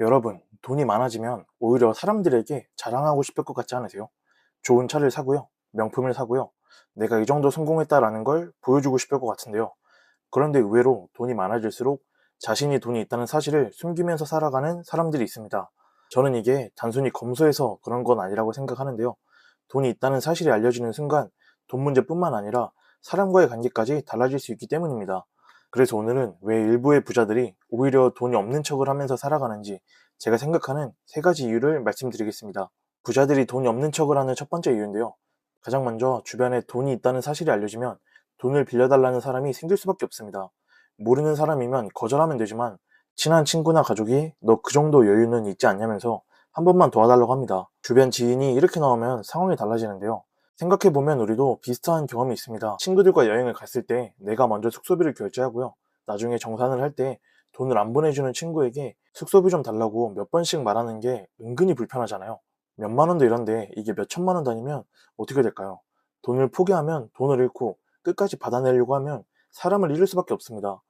여러분, 돈이 많아지면 오히려 사람들에게 자랑하고 싶을 것 같지 않으세요? 좋은 차를 사고요, 명품을 사고요, 내가 이 정도 성공했다라는 걸 보여주고 싶을 것 같은데요. 그런데 의외로 돈이 많아질수록 자신이 돈이 있다는 사실을 숨기면서 살아가는 사람들이 있습니다. 저는 이게 단순히 검소해서 그런 건 아니라고 생각하는데요. 돈이 있다는 사실이 알려지는 순간 돈 문제뿐만 아니라 사람과의 관계까지 달라질 수 있기 때문입니다. 그래서 오늘은 왜 일부의 부자들이 오히려 돈이 없는 척을 하면서 살아가는지 제가 생각하는 세 가지 이유를 말씀드리겠습니다. 부자들이 돈이 없는 척을 하는 첫 번째 이유인데요. 가장 먼저 주변에 돈이 있다는 사실이 알려지면 돈을 빌려달라는 사람이 생길 수밖에 없습니다. 모르는 사람이면 거절하면 되지만 친한 친구나 가족이 너 그 정도 여유는 있지 않냐면서 한 번만 도와달라고 합니다. 주변 지인이 이렇게 나오면 상황이 달라지는데요. 생각해보면 우리도 비슷한 경험이 있습니다. 친구들과 여행을 갔을 때 내가 먼저 숙소비를 결제하고요. 나중에 정산을 할 때 돈을 안 보내주는 친구에게 숙소비 좀 달라고 몇 번씩 말하는 게 은근히 불편하잖아요. 몇만 원도 이런데 이게 몇 천만 원 단위면 어떻게 될까요? 돈을 포기하면 돈을 잃고 끝까지 받아내려고 하면 사람을 잃을 수밖에 없습니다.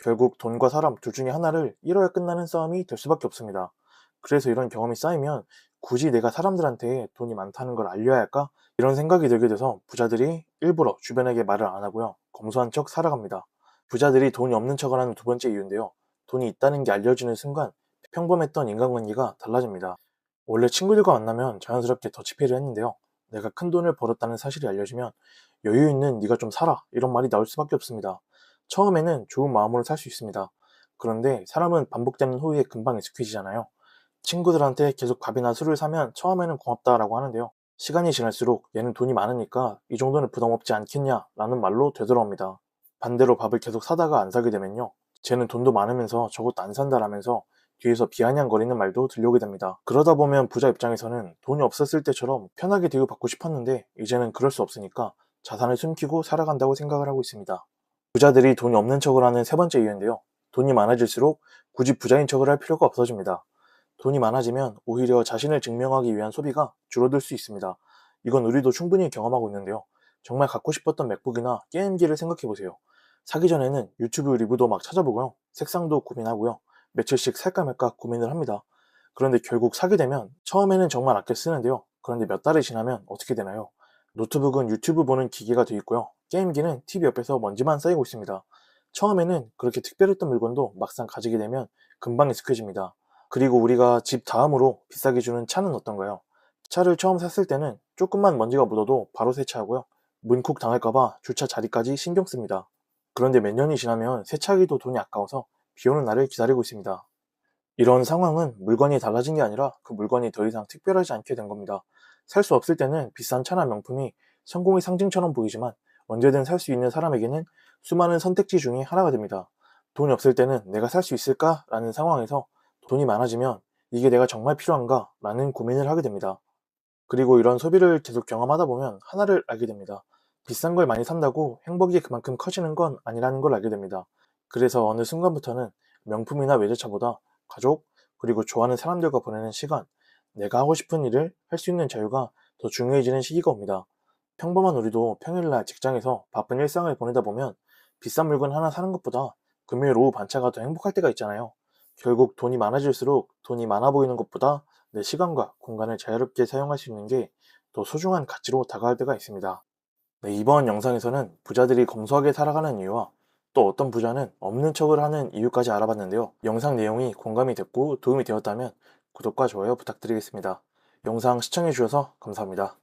결국 돈과 사람 둘 중에 하나를 잃어야 끝나는 싸움이 될 수밖에 없습니다. 그래서 이런 경험이 쌓이면 굳이 내가 사람들한테 돈이 많다는 걸 알려야 할까? 이런 생각이 들게 돼서 부자들이 일부러 주변에게 말을 안 하고요. 검소한 척 살아갑니다. 부자들이 돈이 없는 척을 하는 두 번째 이유인데요. 돈이 있다는 게 알려지는 순간 평범했던 인간관계가 달라집니다. 원래 친구들과 만나면 자연스럽게 더치페이를 했는데요. 내가 큰 돈을 벌었다는 사실이 알려지면 여유 있는 네가 좀 살아 이런 말이 나올 수밖에 없습니다. 처음에는 좋은 마음으로 살 수 있습니다. 그런데 사람은 반복되는 후에 금방 익숙해지잖아요. 친구들한테 계속 밥이나 술을 사면 처음에는 고맙다라고 하는데요. 시간이 지날수록 얘는 돈이 많으니까 이 정도는 부담 없지 않겠냐 라는 말로 되돌아옵니다. 반대로 밥을 계속 사다가 안 사게 되면요. 쟤는 돈도 많으면서 저것도 안 산다라면서 뒤에서 비아냥거리는 말도 들려오게 됩니다. 그러다 보면 부자 입장에서는 돈이 없었을 때처럼 편하게 대우받고 싶었는데 이제는 그럴 수 없으니까 자산을 숨기고 살아간다고 생각을 하고 있습니다. 부자들이 돈이 없는 척을 하는 세 번째 이유인데요. 돈이 많아질수록 굳이 부자인 척을 할 필요가 없어집니다. 돈이 많아지면 오히려 자신을 증명하기 위한 소비가 줄어들 수 있습니다. 이건 우리도 충분히 경험하고 있는데요. 정말 갖고 싶었던 맥북이나 게임기를 생각해보세요. 사기 전에는 유튜브 리뷰도 막 찾아보고요. 색상도 고민하고요. 며칠씩 살까 말까 고민을 합니다. 그런데 결국 사게 되면 처음에는 정말 아껴 쓰는데요. 그런데 몇 달이 지나면 어떻게 되나요? 노트북은 유튜브 보는 기계가 되어 있고요. 게임기는 TV 옆에서 먼지만 쌓이고 있습니다. 처음에는 그렇게 특별했던 물건도 막상 가지게 되면 금방 익숙해집니다. 그리고 우리가 집 다음으로 비싸게 주는 차는 어떤가요? 차를 처음 샀을 때는 조금만 먼지가 묻어도 바로 세차하고요. 문콕 당할까봐 주차 자리까지 신경 씁니다. 그런데 몇 년이 지나면 세차하기도 돈이 아까워서 비 오는 날을 기다리고 있습니다. 이런 상황은 물건이 달라진 게 아니라 그 물건이 더 이상 특별하지 않게 된 겁니다. 살 수 없을 때는 비싼 차나 명품이 성공의 상징처럼 보이지만 언제든 살 수 있는 사람에게는 수많은 선택지 중에 하나가 됩니다. 돈이 없을 때는 내가 살 수 있을까? 라는 상황에서 돈이 많아지면 이게 내가 정말 필요한가? 라는 고민을 하게 됩니다. 그리고 이런 소비를 계속 경험하다 보면 하나를 알게 됩니다. 비싼 걸 많이 산다고 행복이 그만큼 커지는 건 아니라는 걸 알게 됩니다. 그래서 어느 순간부터는 명품이나 외제차보다 가족, 그리고 좋아하는 사람들과 보내는 시간, 내가 하고 싶은 일을 할 수 있는 자유가 더 중요해지는 시기가 옵니다. 평범한 우리도 평일날 직장에서 바쁜 일상을 보내다 보면 비싼 물건 하나 사는 것보다 금요일 오후 반차가 더 행복할 때가 있잖아요. 결국 돈이 많아질수록 돈이 많아 보이는 것보다 내 시간과 공간을 자유롭게 사용할 수 있는 게 더 소중한 가치로 다가갈 때가 있습니다. 네, 이번 영상에서는 부자들이 검소하게 살아가는 이유와 또 어떤 부자는 없는 척을 하는 이유까지 알아봤는데요. 영상 내용이 공감이 됐고 도움이 되었다면 구독과 좋아요 부탁드리겠습니다. 영상 시청해주셔서 감사합니다.